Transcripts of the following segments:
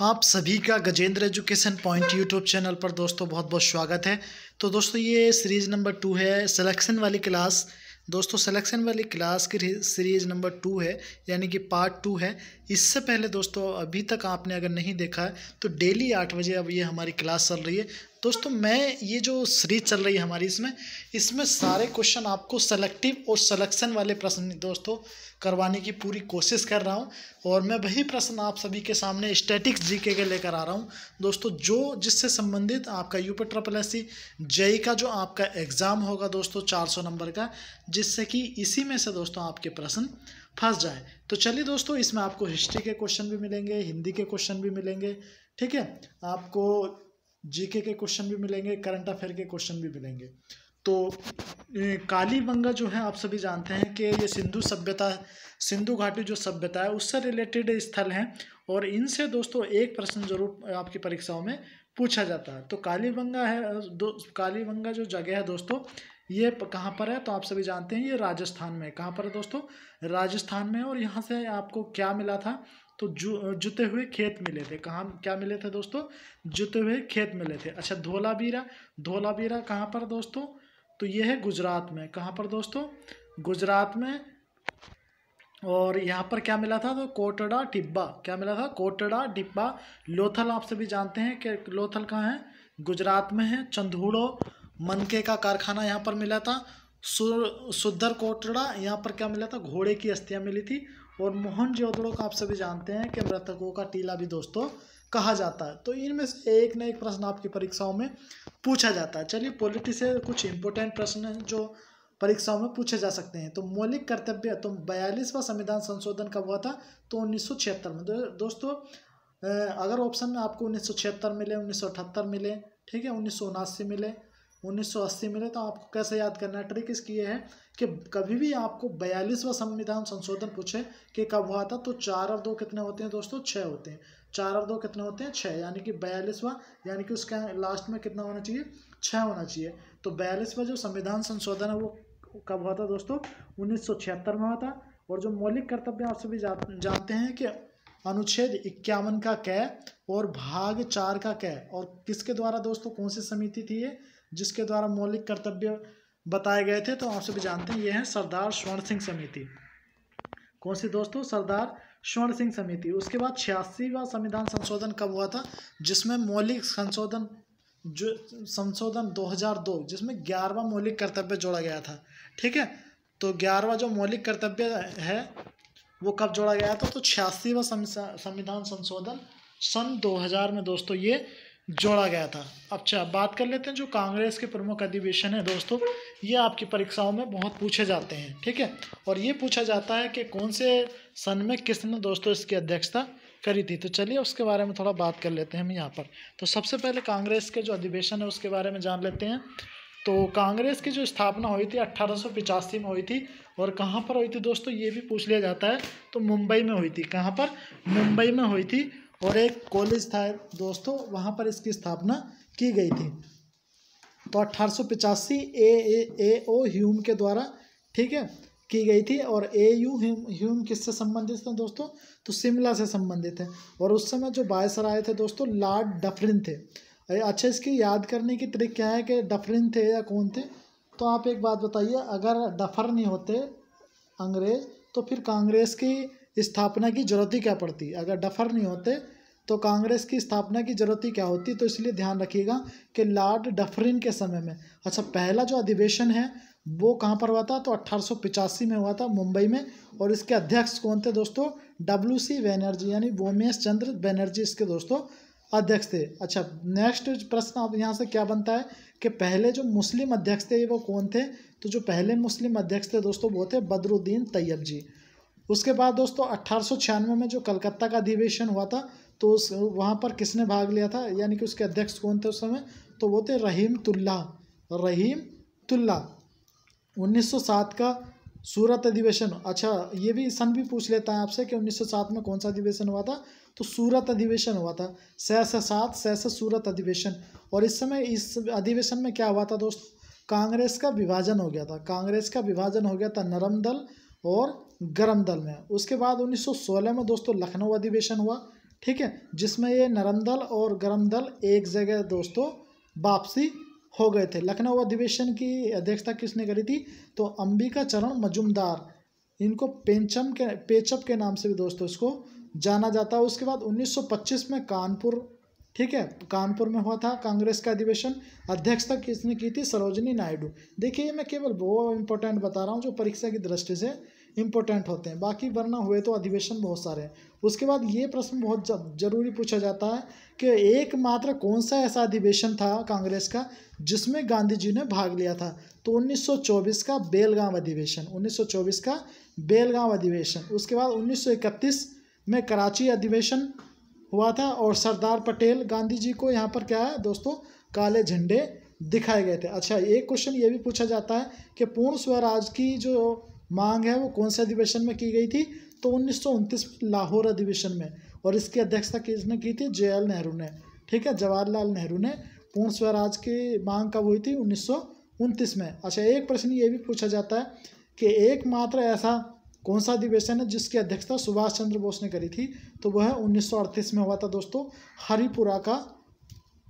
आप सभी का Gajendra education point YouTube channel पर दोस्तों बहुत बहुत स्वागत है। तो दोस्तों ये सीरीज़ नंबर 2 है, सिलेक्शन वाली क्लास। दोस्तों सिलेक्शन वाली क्लास की सीरीज़ नंबर 2 है, यानी कि पार्ट 2 है। इससे पहले दोस्तों अभी तक आपने अगर नहीं देखा है तो डेली 8 बजे अब ये हमारी क्लास चल रही है। दोस्तों मैं ये जो सीरीज चल रही है हमारी इसमें सारे क्वेश्चन आपको सेलेक्टिव और सिलेक्शन वाले प्रश्न दोस्तों करवाने की पूरी कोशिश कर रहा हूँ। और मैं वही प्रश्न आप सभी के सामने स्टैटिक्स जीके के लेकर आ रहा हूँ दोस्तों, जो जिससे संबंधित आपका यूपी ट्रिपल एससी जेई का जो आपका एग्ज़ाम होगा दोस्तों 400 नंबर का, जिससे कि इसी में से दोस्तों आपके प्रश्न फंस जाए। तो चलिए दोस्तों, इसमें आपको हिस्ट्री के क्वेश्चन भी मिलेंगे, हिंदी के क्वेश्चन भी मिलेंगे, ठीक है, आपको जीके के क्वेश्चन भी मिलेंगे, करंट अफेयर के क्वेश्चन भी मिलेंगे। तो कालीबंगा जो है आप सभी जानते हैं कि ये सिंधु घाटी जो सभ्यता है उससे रिलेटेड स्थल हैं, और इनसे दोस्तों एक प्रश्न जरूर आपकी परीक्षाओं में पूछा जाता है। तो कालीबंगा जो जगह है दोस्तों, ये कहाँ पर है तो आप सभी जानते हैं ये राजस्थान में। कहाँ पर है दोस्तों? राजस्थान में। और यहाँ से आपको क्या मिला था तो जुते हुए खेत मिले थे। कहाँ क्या मिले थे दोस्तों? जुते हुए खेत मिले थे। अच्छा, धोलावीरा कहाँ पर दोस्तों? तो ये है गुजरात में। कहाँ पर दोस्तों? गुजरात में। और यहाँ पर क्या मिला था तो कोटड़ा टिब्बा। क्या मिला था? कोटड़ा टिब्बा। लोथल आप सभी जानते हैं कि लोथल कहाँ है? गुजरात में है। चंदूड़ो मनके का कारखाना यहाँ पर मिला था। सुद्धर कोटड़ा यहाँ पर क्या मिला था? घोड़े की अस्थियाँ मिली थी। और मोहनजोदड़ो का आप सभी जानते हैं कि मृतकों का टीला भी दोस्तों कहा जाता है। तो इनमें से एक न एक प्रश्न आपकी परीक्षाओं में पूछा जाता है। चलिए पॉलिटी से कुछ इंपॉर्टेंट प्रश्न हैं जो परीक्षाओं में पूछे जा सकते हैं। तो मौलिक कर्तव्य, तो 42वां संविधान संशोधन कब हुआ था? तो 1976 में। दोस्तों अगर ऑप्शन में आपको 1976 मिले, 1978 मिले, ठीक है, 1979 मिले, 1980 मिले, तो आपको कैसे याद करना है? ट्रिक इसकी ये है कि कभी भी आपको 42वां संविधान संशोधन पूछे कि कब हुआ था, तो 4 और 2 कितने होते हैं दोस्तों? 6 होते हैं। 4 और 2 कितने होते हैं? 6, यानी कि 42वां, यानी कि उसका लास्ट में कितना होना चाहिए? 6 होना चाहिए। तो 42वां जो संविधान संशोधन है वो कब हुआ था दोस्तों? 1976 में हुआ था। और जो मौलिक कर्तव्य आप सभी जानते हैं कि अनुच्छेद 51 का कै और भाग 4 का कै, और किसके द्वारा दोस्तों, कौन सी समिति थी ये जिसके द्वारा मौलिक कर्तव्य बताए गए थे? तो आप सभी जानते हैं ये है सरदार स्वर्ण सिंह समिति। कौन सी दोस्तों? सरदार स्वर्ण सिंह समिति। उसके बाद 86वां संविधान संशोधन कब हुआ था? जिसमें मौलिक संशोधन 2002, जिसमें 11वां मौलिक कर्तव्य जोड़ा गया था, ठीक है। तो 11वां जो मौलिक कर्तव्य है वो कब जोड़ा गया था? तो 86वां संविधान संशोधन सन 2000 में दोस्तों ये जोड़ा गया था। अच्छा, बात कर लेते हैं जो कांग्रेस के प्रमुख अधिवेशन है दोस्तों, ये आपकी परीक्षाओं में बहुत पूछे जाते हैं, ठीक है। और ये पूछा जाता है कि कौन से सन में किसने दोस्तों इसकी अध्यक्षता करी थी। तो चलिए उसके बारे में थोड़ा बात कर लेते हैं हम यहाँ पर। तो सबसे पहले कांग्रेस के जो अधिवेशन है उसके बारे में जान लेते हैं। तो कांग्रेस की जो स्थापना हुई थी 1885 में हुई थी। और कहाँ पर हुई थी दोस्तों? ये भी पूछ लिया जाता है। तो मुंबई में हुई थी। कहाँ पर? मुंबई में हुई थी। और एक कॉलेज था दोस्तों, वहाँ पर इसकी स्थापना की गई थी। तो 1885 ए ओ ह्यूम के द्वारा, ठीक है, की गई थी। और ह्यूम किससे संबंधित थे दोस्तों? तो शिमला से संबंधित है। और उस समय जो वायसराय थे दोस्तों लॉर्ड डफरिन थे। अच्छा, इसकी याद करने की ट्रिक क्या है कि डफरिन थे या कौन थे? तो आप एक बात बताइए, अगर डफर नहीं होते अंग्रेज तो फिर कांग्रेस की स्थापना की जरूरत ही क्या पड़ती? अगर डफर नहीं होते तो कांग्रेस की स्थापना की जरूरत ही क्या होती? तो इसलिए ध्यान रखिएगा कि लॉर्ड डफरिन के समय में। अच्छा, पहला जो अधिवेशन है वो कहाँ पर हुआ था? तो 1885 में हुआ था, मुंबई में। और इसके अध्यक्ष कौन थे दोस्तों? WC बनर्जी, यानी वोमेश चंद्र बनर्जी इसके दोस्तों अध्यक्ष थे। अच्छा, नेक्स्ट प्रश्न अब यहाँ से क्या बनता है कि पहले जो मुस्लिम अध्यक्ष थे वो कौन थे? तो जो पहले मुस्लिम अध्यक्ष थे दोस्तों वो थे बदरुद्दीन तैयब जी। उसके बाद दोस्तों 1896 में जो कलकत्ता का अधिवेशन हुआ था तो वहाँ पर किसने भाग लिया था, यानी कि उसके अध्यक्ष कौन थे उस समय? तो वो थे रहीम तुल्ला। 1907 का सूरत अधिवेशन। अच्छा, ये भी सन भी पूछ लेता है आपसे कि 1907 में कौन सा अधिवेशन हुआ था? तो सूरत अधिवेशन हुआ था। 6 से सूरत अधिवेशन। और इस समय इस अधिवेशन में क्या हुआ था दोस्त? कांग्रेस का विभाजन हो गया था नरम दल और गरम दल में। उसके बाद 1916 में दोस्तों लखनऊ अधिवेशन हुआ, ठीक है, जिसमें ये नरम दल और गरम दल एक जगह दोस्तों वापसी हो गए थे। लखनऊ अधिवेशन की अध्यक्षता किसने करी थी? तो अंबिका चरण मजूमदार, इनको पेचप के नाम से भी दोस्तों इसको जाना जाता है। उसके बाद 1925 में कानपुर, ठीक है, कानपुर में हुआ था कांग्रेस का अधिवेशन। अध्यक्षता किसने की थी? सरोजिनी नायडू। देखिए मैं केवल वो इम्पोर्टेंट बता रहा हूँ जो परीक्षा की दृष्टि से इम्पोर्टेंट होते हैं, बाकी वरना हुए तो अधिवेशन बहुत सारे हैं। उसके बाद ये प्रश्न बहुत जरूरी पूछा जाता है कि एकमात्र कौन सा ऐसा अधिवेशन था कांग्रेस का जिसमें गांधी जी ने भाग लिया था? तो 1924 का बेलगांव अधिवेशन, 1924 का बेलगांव अधिवेशन। उसके बाद 1931 में कराची अधिवेशन हुआ था और सरदार पटेल गांधी जी को यहाँ पर क्या है दोस्तों, काले झंडे दिखाए गए थे। अच्छा, एक क्वेश्चन ये भी पूछा जाता है कि पूर्ण स्वराज की जो मांग है वो कौन से अधिवेशन में की गई थी? तो 1929 लाहौर अधिवेशन में, और इसकी अध्यक्षता किसने की थी? JL नेहरू ने, ठीक है, जवाहरलाल नेहरू ने पूर्ण स्वराज की मांग कब हुई थी? 1929 में। अच्छा, एक प्रश्न ये भी पूछा जाता है कि एकमात्र ऐसा कौन सा अधिवेशन है जिसकी अध्यक्षता सुभाष चंद्र बोस ने करी थी? तो वह 1938 में हुआ था दोस्तों, हरिपुरा का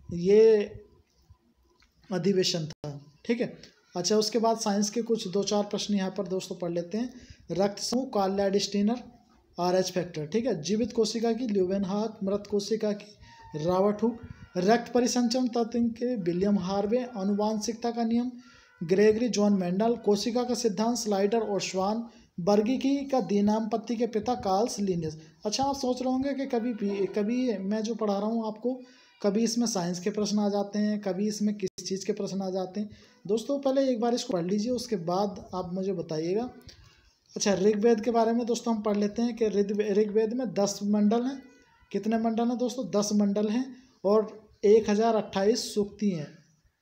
ये अधिवेशन था, ठीक है। अच्छा, उसके बाद साइंस के कुछ 2-4 प्रश्न यहाँ पर दोस्तों पढ़ लेते हैं। रक्त समूह कार्लैंड-स्टीनर, RH फैक्टर, ठीक है। जीवित कोशिका की ल्यूवेनहाक, मृत कोशिका की रॉबर्ट हुक, रक्त परिसंचरण तत्व के विलियम हार्वे, अनुवांशिकता का नियम ग्रेगरी जॉन मेंडल, कोशिका का सिद्धांत स्लाइडर और श्वान, वर्गीकी का दिनामपत्ति के पिता कार्ल्स लिनियस। अच्छा, आप सोच रहे होंगे कि कभी मैं जो पढ़ा रहा हूँ आपको, कभी इसमें साइंस के प्रश्न आ जाते हैं, कभी इसमें किस चीज़ के प्रश्न आ जाते हैं। दोस्तों पहले एक बार इसको पढ़ लीजिए, उसके बाद आप मुझे बताइएगा। अच्छा, ऋग्वेद के बारे में दोस्तों हम पढ़ लेते हैं कि ऋग्वेद में 10 मंडल हैं। कितने मंडल हैं दोस्तों? 10 मंडल हैं और 1028 सूक्ति हैं,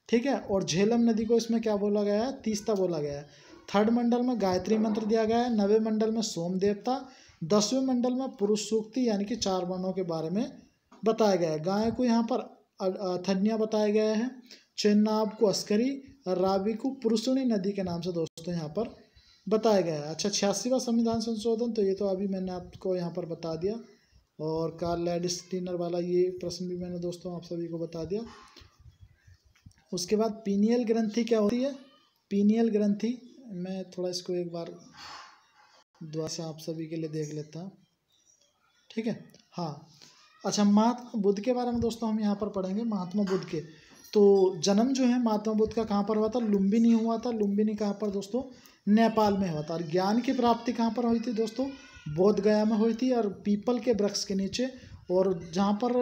ठीक है। और झेलम नदी को इसमें क्या बोला गया है? तीस्ता बोला गया है। 3rd मंडल में गायत्री मंत्र दिया गया है। 9वें मंडल में सोम देवता। 10वें मंडल में पुरुष सूक्ति यानी कि 4 वर्णों के बारे में बताया गया है। गाय को यहाँ पर अथन्या बताया गया है, चेन्नाब को अस्करी और रावी को पुरुषुणी नदी के नाम से दोस्तों यहाँ पर बताया गया है। अच्छा, 86वां संविधान संशोधन, तो ये तो अभी मैंने आपको यहाँ पर बता दिया, और कार्लैंड-स्टीनर वाला ये प्रश्न भी मैंने दोस्तों आप सभी को बता दिया। उसके बाद पीनियल ग्रंथि क्या होती है? पीनियल ग्रंथि, मैं थोड़ा इसको एक बार दोबारा से आप सभी के लिए देख लेता हूँ, ठीक है। हाँ, अच्छा, महात्मा बुद्ध के बारे में दोस्तों हम यहाँ पर पढ़ेंगे। महात्मा बुद्ध के तो जन्म जो है महात्मा बुद्ध का कहाँ पर हुआ था? लुम्बिनी हुआ था। लुम्बिनी कहाँ पर दोस्तों? नेपाल में हुआ था। और ज्ञान की प्राप्ति कहाँ पर हुई थी दोस्तों? बोध गया में हुई थी, और पीपल के वृक्ष के नीचे, और जहाँ पर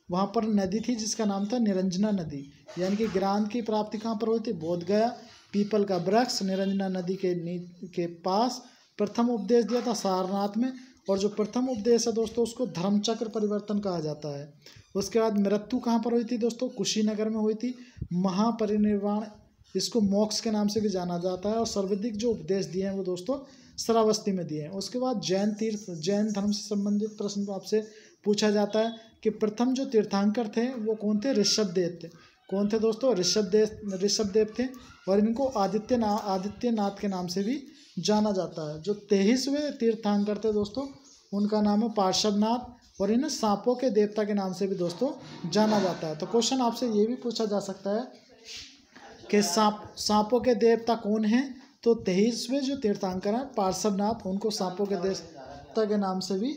वहाँ पर नदी थी जिसका नाम था निरंजना नदी। यानी कि ज्ञान की प्राप्ति कहाँ पर हुई थी? बोध गया, पीपल का वृक्ष, निरंजना नदी के पास। प्रथम उपदेश दिया था सारनाथ में, और जो प्रथम उपदेश है दोस्तों उसको धर्मचक्र परिवर्तन कहा जाता है। उसके बाद मृत्यु कहाँ पर हुई थी दोस्तों? कुशीनगर में हुई थी। महापरिनिर्वाण, इसको मोक्ष के नाम से भी जाना जाता है। और सर्वाधिक जो उपदेश दिए हैं वो दोस्तों श्रावस्ती में दिए हैं। उसके बाद जैन धर्म से संबंधित प्रश्न आपसे पूछा जाता है कि प्रथम जो तीर्थंकर थे वो कौन थे? ऋषभदेव थे। कौन थे दोस्तों? ऋषभदेव थे, और इनको आदित्यनाथ के नाम से भी जाना जाता है। जो 23वें तीर्थंकर थे दोस्तों उनका नाम है पार्श्वनाथ, और इन्हें सांपों के देवता के नाम से भी दोस्तों जाना जाता है। तो क्वेश्चन आपसे ये भी पूछा जा सकता है कि सांपों के देवता कौन हैं? तो 23वें जो तीर्थंकर हैं पार्श्वनाथ, उनको सांपों के देवता के नाम से भी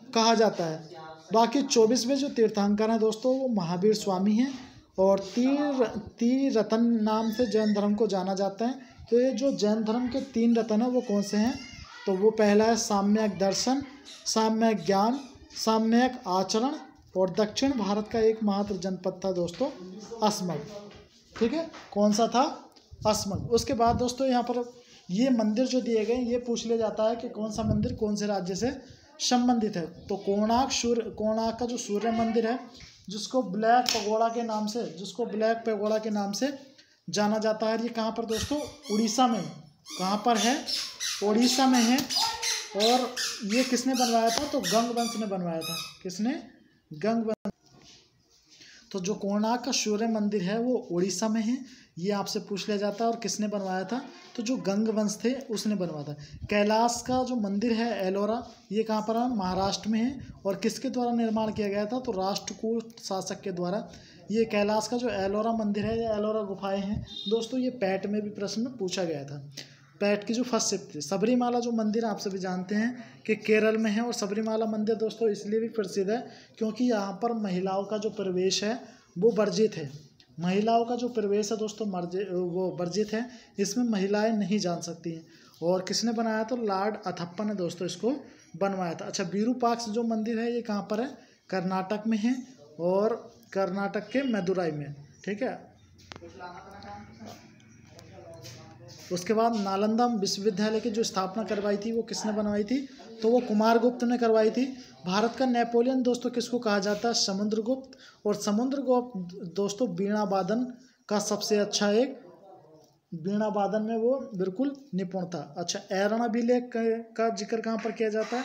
कहा जाता है। बाकी 24वें जो तीर्थंकर हैं दोस्तों वो महावीर स्वामी हैं, और त्रिरत्न नाम से जैन धर्म को जाना जाता है। तो ये जो जैन धर्म के 3 रत्न हैं वो कौन से हैं? तो वो पहला है साम्यक दर्शन, साम्यक ज्ञान, साम्यक आचरण, और दक्षिण भारत का एकमात्र जनपद था दोस्तों अस्मक, ठीक है। कौन सा था? अस्मक। उसके बाद दोस्तों यहाँ पर ये मंदिर जो दिए गए ये पूछ लिया जाता है कि कौन सा मंदिर कौन से राज्य से संबंधित है। तो कोणार्क का जो सूर्य मंदिर है जिसको ब्लैक पैगोडा के नाम से जाना जाता है, ये कहाँ पर दोस्तों? उड़ीसा में। कहाँ पर है? उड़ीसा में है। और ये किसने बनवाया था? तो गंगवंश ने बनवाया था। किसने? गंगवंश। तो जो कोणार्क का सूर्य मंदिर है वो उड़ीसा में है, ये आपसे पूछ लिया जाता है। और किसने बनवाया था, तो जो गंग वंश थे उसने बनवाया था। कैलाश का जो मंदिर है एलोरा, ये कहाँ पर है, महाराष्ट्र में है। और किसके द्वारा निर्माण किया गया था, तो राष्ट्रकूट शासक के द्वारा। ये कैलाश का जो एलोरा मंदिर है, ये एलोरा गुफाएं हैं दोस्तों, ये पैट में भी प्रश्न पूछा गया था। पैट की जो फर्स्ट शिफ्ट थी। सबरीमाला जो मंदिर आप सभी जानते हैं कि केरल में है। और सबरीमाला मंदिर दोस्तों इसलिए भी प्रसिद्ध है क्योंकि यहाँ पर महिलाओं का जो प्रवेश है वो वर्जित है। महिलाओं का जो प्रवेश है दोस्तों वो वर्जित है, इसमें महिलाएं नहीं जा सकती हैं। और किसने बनाया, तो लॉर्ड अथप्पा ने दोस्तों इसको बनवाया था। अच्छा, विरूपाक्ष जो मंदिर है ये कहाँ पर है, कर्नाटक में है, और कर्नाटक के मदुराई में, ठीक है। उसके बाद नालंदा विश्वविद्यालय की जो स्थापना करवाई थी वो किसने बनवाई थी, तो वो कुमारगुप्त ने करवाई थी। भारत का नेपोलियन दोस्तों किसको कहा जाता है, समुद्रगुप्त। और समुद्रगुप्त दोस्तों वीणा वादन का सबसे अच्छा एक, वीणा वादन में वो बिल्कुल निपुण था। अच्छा, ऐरणा-अभिलेख का जिक्र कहाँ पर किया जाता है,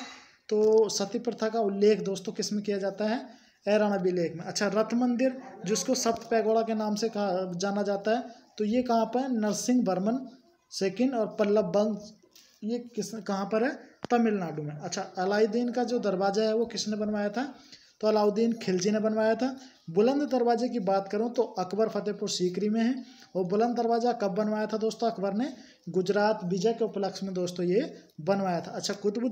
तो सती प्रथा का उल्लेख दोस्तों किस में किया जाता है, ऐरणा-अभिलेख में। अच्छा, रथ मंदिर जिसको सप्त पैगोड़ा के नाम से कहा जाना जाता है, तो ये कहाँ पर है, नरसिंह वर्मन सेकंड और पल्लव वंश, ये किस कहाँ पर है, तमिलनाडु में। अच्छा, अलाउद्दीन का जो दरवाज़ा है वो किसने बनवाया था, तो अलाउद्दीन खिलजी ने बनवाया था। बुलंद दरवाजे की बात करूं तो अकबर फतेहपुर सीकरी में है। और बुलंद दरवाजा कब बनवाया था दोस्तों, अकबर ने गुजरात विजय के उपलक्ष्य में दोस्तों ये बनवाया था। अच्छा, कुतुब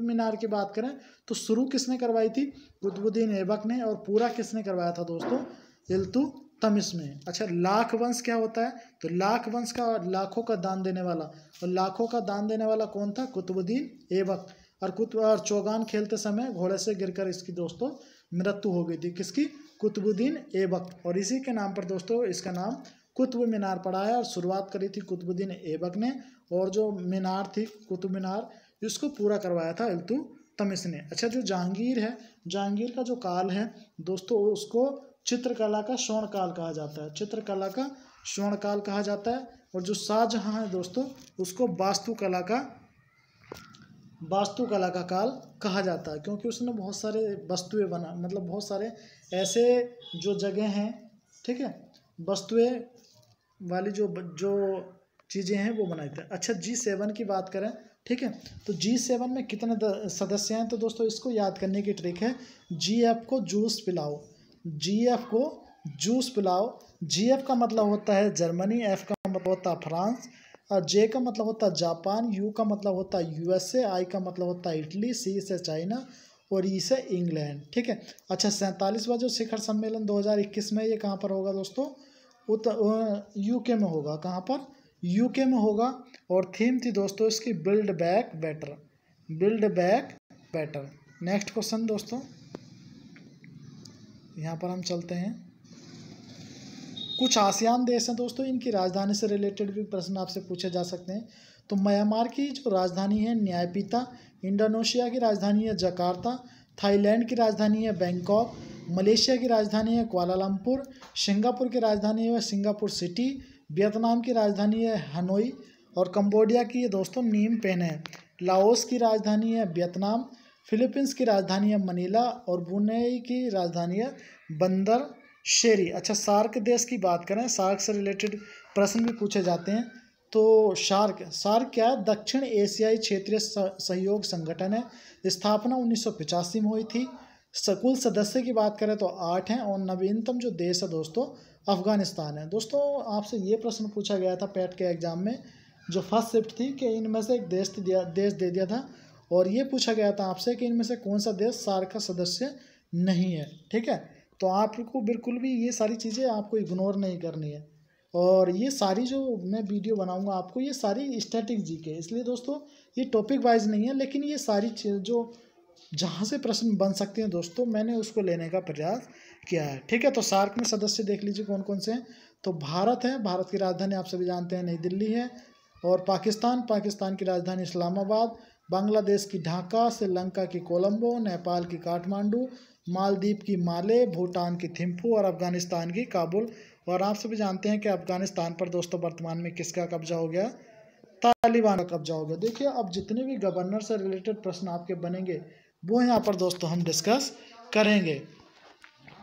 मीनार की बात करें तो शुरू किसने करवाई थी, कुतुबुद्दीन ऐबक ने। और पूरा किसने करवाया था दोस्तों, इल्तुतमिश में। अच्छा, लाख वंश क्या होता है, तो लाख वंश का लाखों का दान देने वाला, और लाखों का दान देने वाला कौन था, कुतुबुद्दीन ऐबक। और चौगान खेलते समय घोड़े से गिरकर इसकी दोस्तों मृत्यु हो गई थी, किसकी, कुतुबुद्दीन ऐबक। और इसी के नाम पर दोस्तों इसका नाम कुतुब मीनार पड़ा है। और शुरुआत करी थी कुतुबुद्दीन ऐबक ने। और जो मीनार थी कुतुब मीनार, इसको पूरा करवाया था इल्तुतमिश ने। अच्छा, जो जहांगीर है, जहांगीर का जो काल है दोस्तों उसको चित्रकला का स्वर्ण काल कहा जाता है, चित्रकला का स्वर्ण काल कहा जाता है। और जो शाहजहां है दोस्तों उसको वास्तुकला का काल कहा जाता है, क्योंकि उसने बहुत सारे वस्तुएं बना, मतलब बहुत सारे ऐसे जो जगह हैं, ठीक है, वस्तुएं वाली जो चीज़ें हैं वो बनाई थे। अच्छा, G7 की बात करें, ठीक है, तो G7 में कितने सदस्य हैं, तो दोस्तों इसको याद करने की ट्रिक है, GF को जूस पिलाओ, GF को जूस पिलाओ। GF का मतलब होता है जर्मनी, F का मतलब होता है फ्रांस, और J का मतलब होता है जापान, U का मतलब होता है USA, I का मतलब होता है इटली, C से चाइना, और E से इंग्लैंड, ठीक है। अच्छा, 47वां जो शिखर सम्मेलन 2021 में, ये कहाँ पर होगा दोस्तों, UK में होगा। कहाँ पर, UK में होगा। और थीम थी दोस्तों इसकी build back better, build back better. Next question दोस्तों, यहाँ पर हम चलते हैं। कुछ आसियान देश हैं दोस्तों, इनकी राजधानी से रिलेटेड भी प्रश्न आपसे पूछे जा सकते हैं। तो म्यांमार की जो राजधानी है न्यायपीता, इंडोनेशिया की राजधानी है जकार्ता, थाईलैंड की राजधानी है बैंकॉक, मलेशिया की राजधानी है कुआलालंपुर, सिंगापुर की राजधानी है सिंगापुर सिटी, वियतनाम की राजधानी है हनोई, और कंबोडिया की ये दोस्तों नीम पेन है। लाओस की राजधानी है वियतनाम, फिलीपींस की राजधानी है मनीला, और ब्रुनेई की राजधानी है बंदर शेरी। अच्छा, सार्क देश की बात करें, सार्क से रिलेटेड प्रश्न भी पूछे जाते हैं। तो सार्क क्या है, दक्षिण एशियाई क्षेत्रीय सहयोग संगठन है। स्थापना 1985 में हुई थी। कुल सदस्य की बात करें तो 8 हैं। और नवीनतम जो देश है दोस्तों अफगानिस्तान है। दोस्तों आपसे ये प्रश्न पूछा गया था पैट के एग्जाम में, जो फर्स्ट शिफ्ट थी, कि इनमें से एक देश दे दिया था, और ये पूछा गया था आपसे कि इनमें से कौन सा देश सार्क का सदस्य नहीं है, ठीक है। तो आपको बिल्कुल भी ये सारी चीज़ें आपको इग्नोर नहीं करनी है। और ये सारी जो मैं वीडियो बनाऊंगा आपको, ये सारी स्टैटिक जीके, इसलिए दोस्तों ये टॉपिक वाइज नहीं है, लेकिन ये सारी चीज़ जो जहाँ से प्रश्न बन सकते हैं दोस्तों, मैंने उसको लेने का प्रयास किया है, ठीक है। तो सार्क में सदस्य देख लीजिए कौन कौन से हैं। तो भारत है, भारत की राजधानी आप सभी जानते हैं नई दिल्ली है। और पाकिस्तान की राजधानी इस्लामाबाद, बांग्लादेश की ढाका, श्रीलंका की कोलंबो, नेपाल की काठमांडू, मालदीव की माले, भूटान की थिम्फू, और अफगानिस्तान की काबुल। और आप सभी जानते हैं कि अफगानिस्तान पर दोस्तों वर्तमान में किसका कब्जा हो गया, तालिबान का कब्जा हो गया। देखिए, अब जितने भी गवर्नर से रिलेटेड प्रश्न आपके बनेंगे वो यहाँ पर दोस्तों हम डिस्कस करेंगे।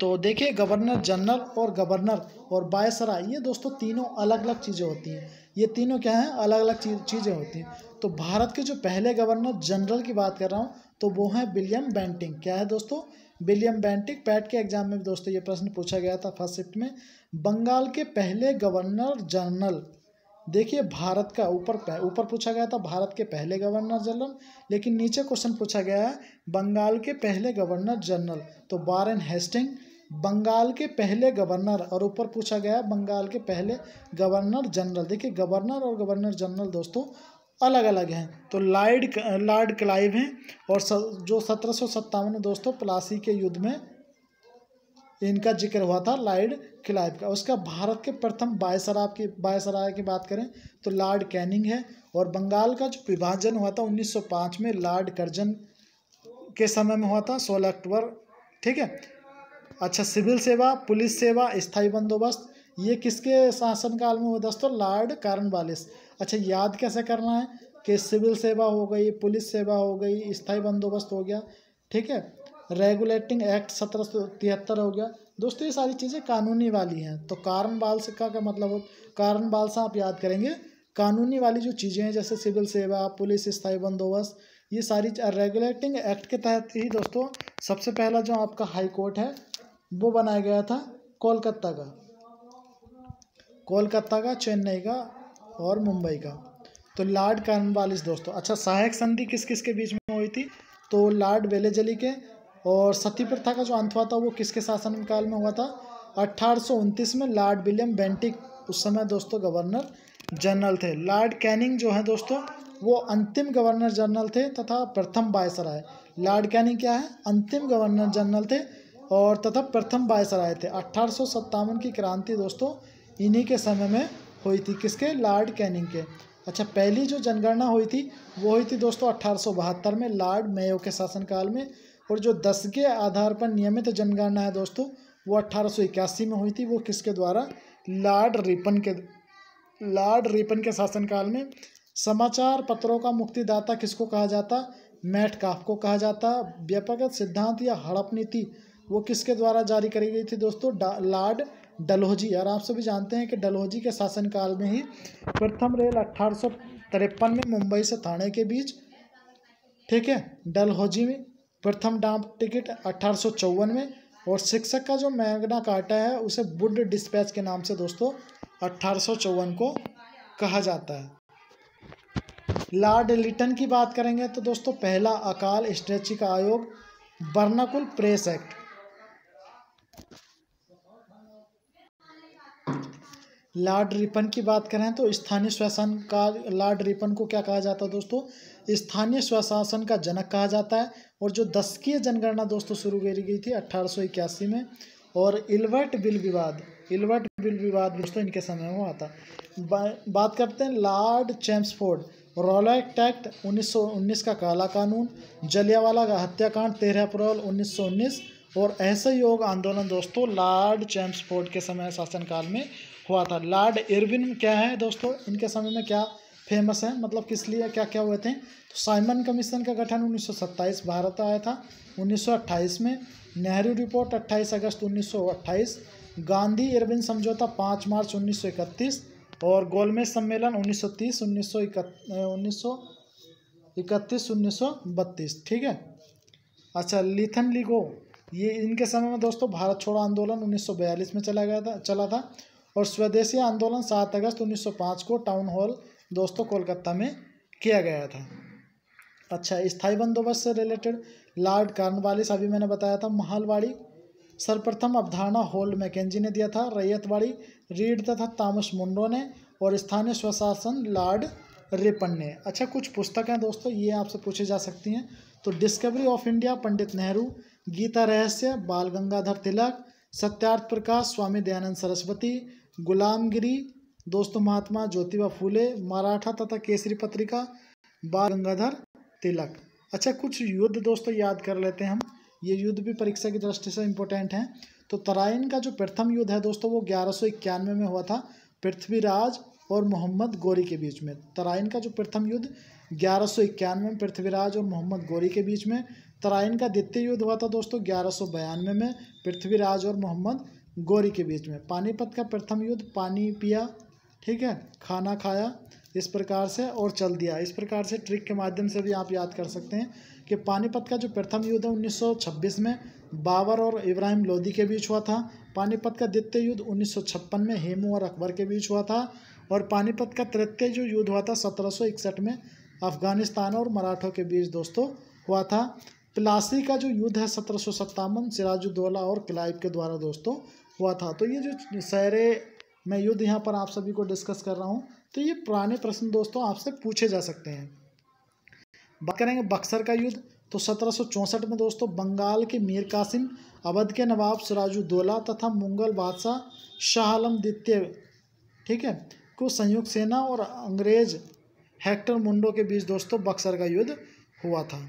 तो देखिए गवर्नर जनरल और गवर्नर और वायसराय, ये दोस्तों तीनों अलग अलग चीज़ें होती हैं। ये तीनों क्या हैं, अलग अलग चीज़ें होती हैं। तो भारत के जो पहले गवर्नर जनरल की बात कर रहा हूँ तो वो हैं विलियम बेंटिंक। क्या है दोस्तों, विलियम बेंटिंक। पैट के एग्जाम में दोस्तों ये प्रश्न पूछा गया था फर्स्ट शिफ्ट में। बंगाल के पहले गवर्नर जनरल, देखिए भारत का ऊपर पूछा गया था भारत के पहले गवर्नर जनरल, लेकिन नीचे क्वेश्चन पूछा गया है बंगाल के पहले गवर्नर जनरल, तो वारेन हेस्टिंग बंगाल के पहले गवर्नर, और ऊपर पूछा गया है बंगाल के पहले गवर्नर जनरल। देखिए गवर्नर और गवर्नर जनरल दोस्तों अलग अलग हैं। तो लॉर्ड क्लाइव हैं, और जो 1757 में दोस्तों प्लासी के युद्ध में इनका जिक्र हुआ था लॉर्ड क्लाइव का। उसका भारत के प्रथम वायसराय की बात करें तो लॉर्ड कैनिंग है। और बंगाल का जो विभाजन हुआ था 1905 में लॉर्ड कर्जन के समय में हुआ था, 16 अक्टूबर। ठीक है। अच्छा, सिविल सेवा, पुलिस सेवा, स्थायी बंदोबस्त, ये किसके शासनकाल में हुआ दोस्तों, लॉर्ड कॉर्नवालिस। अच्छा, याद कैसे करना है कि सिविल सेवा हो गई, पुलिस सेवा हो गई, स्थायी बंदोबस्त हो गया। ठीक है। रेगुलेटिंग एक्ट 1773 हो गया दोस्तों, ये सारी चीज़ें कानूनी वाली हैं। तो कॉर्नवालिस का मतलब हो, कॉर्नवालिस आप याद करेंगे कानूनी वाली जो चीज़ें हैं, जैसे सिविल सेवा, पुलिस, स्थायी बंदोबस्त, ये सारी रेगुलेटिंग एक्ट के तहत ही दोस्तों सबसे पहला जो आपका हाई कोर्ट है वो बनाया गया था कोलकाता का, चेन्नई का और मुंबई का। तो लॉर्ड कॉर्नवालिस दोस्तों। अच्छा, सहायक संधि किस किस के बीच में हुई थी, तो लॉर्ड वेलेजली के। और सती प्रथा का जो अंत हुआ था वो किसके शासनकाल में हुआ था, 1829 में लॉर्ड विलियम बेंटिक, उस समय दोस्तों गवर्नर जनरल थे। लॉर्ड कैनिंग जो है दोस्तों वो अंतिम गवर्नर जनरल थे तथा प्रथम वायसराय। लॉर्ड कैनिंग क्या है, अंतिम गवर्नर जनरल थे और तथा प्रथम वायसराय थे। 1857 की क्रांति दोस्तों इन्हीं के समय में हुई थी, किसके, लॉर्ड कैनिंग के। अच्छा, पहली जो जनगणना हुई थी वो हुई थी दोस्तों 1872 में लॉर्ड मेयो के शासनकाल में। और जो 10 के आधार पर नियमित जनगणना है दोस्तों वो 1881 में हुई थी। वो किसके द्वारा, लॉर्ड रिपन के शासनकाल में। समाचार पत्रों का मुक्तिदाता किसको कहा जाता, मेटकाफ को कहा जाता। व्यापक सिद्धांत या हड़प नीति वो किसके द्वारा जारी करी गई थी दोस्तों, लॉर्ड डलहौजी। और आप सभी जानते हैं कि डलहौजी के शासनकाल में ही प्रथम रेल 1853 में मुंबई से ठाणे के बीच, ठीक है, डलहौजी में। प्रथम डाक टिकट 1854 में। और शिक्षक का जो मैग्ना कार्टा है उसे वुड डिस्पैच के नाम से दोस्तों 1854 को कहा जाता है। लॉर्ड लिटन की बात करेंगे तो दोस्तों पहला अकाल स्ट्रेचिक आयोग, बर्नाकुल प्रेस एक्ट। लॉर्ड रिपन की बात करें तो स्थानीय स्वशासन का, लॉर्ड रिपन को क्या कहा जाता है दोस्तों, स्थानीय स्वशासन का जनक कहा जाता है। और जो 10 की जनगणना दोस्तों शुरू करी गई थी 1881 में। और इल्बर्ट बिल विवाद दोस्तों इनके समय में हुआ था। बात करते हैं लॉर्ड चैम्सफोर्ड, रॉलेट एक्ट 1919 का काला कानून, जलियांवाला का हत्याकांड 13 अप्रैल 1919 और असहयोग आंदोलन दोस्तों लॉर्ड चैम्सफोर्ड के समय शासनकाल में हुआ था। लॉर्ड इरविन क्या है दोस्तों, इनके समय में क्या फेमस है, मतलब किस लिए क्या क्या हुए थे, तो साइमन कमीशन का गठन 1927 भारत आया था 1928 में। नेहरू रिपोर्ट 28 अगस्त 1928, गांधी इरविन समझौता 5 मार्च 1931 और गोलमेज सम्मेलन 1930 1931 1932। ठीक है। अच्छा, लिथन लिगो, ये इनके समय में दोस्तों भारत छोड़ो आंदोलन 1942 में चला था। और स्वदेशी आंदोलन 7 अगस्त 1905 को टाउन हॉल दोस्तों कोलकाता में किया गया था। अच्छा, स्थायी बंदोबस्त से रिलेटेड लॉर्ड कॉर्नवालिस, अभी मैंने बताया था। महलवाड़ी सर्वप्रथम अवधारणा होल्ड मैकेंजी ने दिया था। रैयतवाड़ी रीड तथा थॉमस मुंडो ने। और स्थानीय स्वशासन लॉर्ड रिपन ने। अच्छा, कुछ पुस्तकें दोस्तों ये आपसे पूछी जा सकती हैं, तो discovery of India Pandit Nehru, Gita रहस्य बाल गंगाधर तिलक, सत्यार्थ प्रकाश स्वामी दयानंद सरस्वती, गुलामगिरी दोस्तों महात्मा ज्योतिबा फूले, मराठा तथा केसरी पत्रिका बाल गंगाधर तिलक। अच्छा, कुछ युद्ध दोस्तों याद कर लेते हैं हम, ये युद्ध भी परीक्षा की दृष्टि से इम्पोर्टेंट हैं। तो तराइन का जो प्रथम युद्ध है दोस्तों वो 1191 में हुआ था, पृथ्वीराज और मोहम्मद गोरी के बीच में। तराइन का जो प्रथम युद्ध 1191 में पृथ्वीराज और मोहम्मद गौरी के बीच में। तराइन का द्वितीय युद्ध हुआ था दोस्तों 1192 में पृथ्वीराज और मोहम्मद गौरी के बीच में। पानीपत का प्रथम युद्ध, पानी पिया, ठीक है, खाना खाया, इस प्रकार से और चल दिया। इस प्रकार से ट्रिक के माध्यम से भी आप याद कर सकते हैं कि पानीपत का जो प्रथम युद्ध है 1926 में बाबर और इब्राहिम लोदी के बीच हुआ था। पानीपत का द्वितीय युद्ध 1956 में हेमू और अकबर के बीच हुआ था। और पानीपत का तृतीय जो युद्ध हुआ था 1761 में अफगानिस्तान और मराठों के बीच दोस्तों हुआ था। प्लासी का जो युद्ध है 1757 सिराजुद्दौला और क्लाइव के द्वारा दोस्तों हुआ था। तो ये जो सारे मैं युद्ध यहाँ पर आप सभी को डिस्कस कर रहा हूँ, तो ये पुराने प्रश्न दोस्तों आपसे पूछे जा सकते हैं। बात करेंगे बक्सर का युद्ध, तो 1764 में दोस्तों बंगाल के मीर कासिम, अवध के नवाब सिराजुद्दौला तथा मुगल बादशाह शाह आलम द्वितीय, ठीक है, को संयुक्त सेना और अंग्रेज हेक्टर मुंडो के बीच दोस्तों बक्सर का युद्ध हुआ था।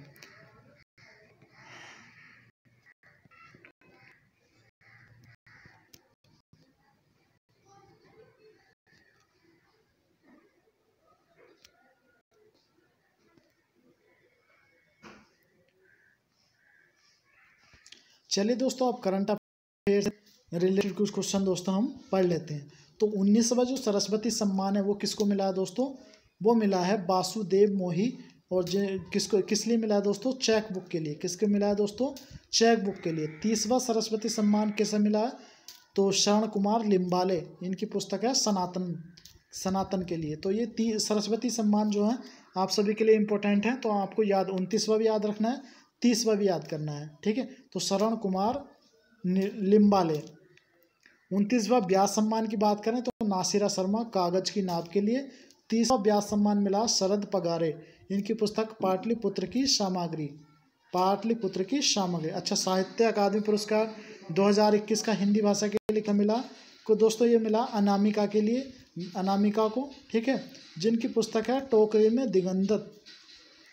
चलिए दोस्तों अब करंट अफेयर रिलेटेड कुछ क्वेश्चन दोस्तों हम पढ़ लेते हैं। तो 19वां जो सरस्वती सम्मान है वो किसको मिला है दोस्तों? वो मिला है वासुदेव मोही। और किसको किस लिए मिला है दोस्तों? चेक बुक के लिए। किसके मिला है दोस्तों? चेक बुक के लिए। 30वां सरस्वती सम्मान किसे मिला है? तो शरण कुमार लिम्बाले, इनकी पुस्तक है सनातन के लिए। तो ये सरस्वती सम्मान जो है आप सभी के लिए इम्पोर्टेंट है, तो आपको याद 29वां भी याद रखना है, 30वां भी याद करना है, ठीक है। तो शरण कुमार लिम्बाले। 29वां व्यास सम्मान की बात करें तो नासिरा शर्मा कागज की नाव के लिए। 30वां व्यास सम्मान मिला शरद पगारे, इनकी पुस्तक पाटलिपुत्र की सामग्री। पाटलिपुत्र की सामग्री। अच्छा, साहित्य अकादमी पुरस्कार 2021 का हिंदी भाषा के लिए मिला को दोस्तों, ये मिला अनामिका के लिए, अनामिका को, ठीक है, जिनकी पुस्तक है टोकरी में दिगंधत।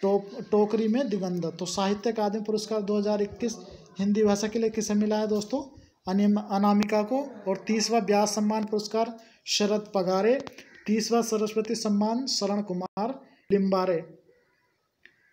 टोकरी में दिगंधत। तो साहित्य अकादमी पुरस्कार 2021 हिंदी भाषा के लिए किसे मिला है दोस्तों? अनामिका को। और 30वां व्यास सम्मान पुरस्कार शरद पगारे। 30वां सरस्वती सम्मान शरण कुमार लिम्बारे।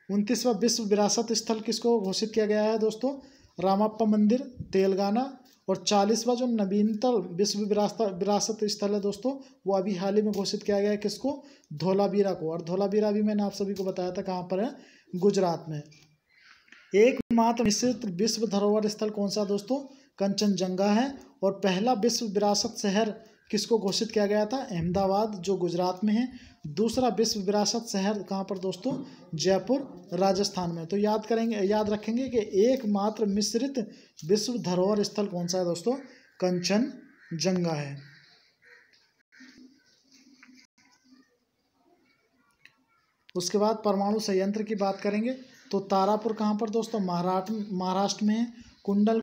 29वां विश्व विरासत स्थल किसको घोषित किया गया है दोस्तों? रामप्पा मंदिर, तेलंगाना। और 40वां जो नवीनतम विश्व विरासत स्थल है दोस्तों, वो अभी हाल ही में घोषित किया गया है किसको? धोलावीरा को। और धोलावीरा भी मैंने आप सभी को बताया था कहाँ पर है, गुजरात में। एकमात्र मिश्रित विश्व धरोहर स्थल कौन सा दोस्तों? कंचनजंगा है। और पहला विश्व विरासत शहर किसको घोषित किया गया था? अहमदाबाद, जो गुजरात में है। दूसरा विश्व विरासत शहर कहाँ पर दोस्तों? जयपुर, राजस्थान में। तो याद रखेंगे कि एकमात्र मिश्रित विश्व धरोहर स्थल कौन सा है दोस्तों? कंचनजंगा है। उसके बाद परमाणु संयंत्र की बात करेंगे तो तारापुर कहाँ पर दोस्तों? महाराष्ट्र में है। कुंडल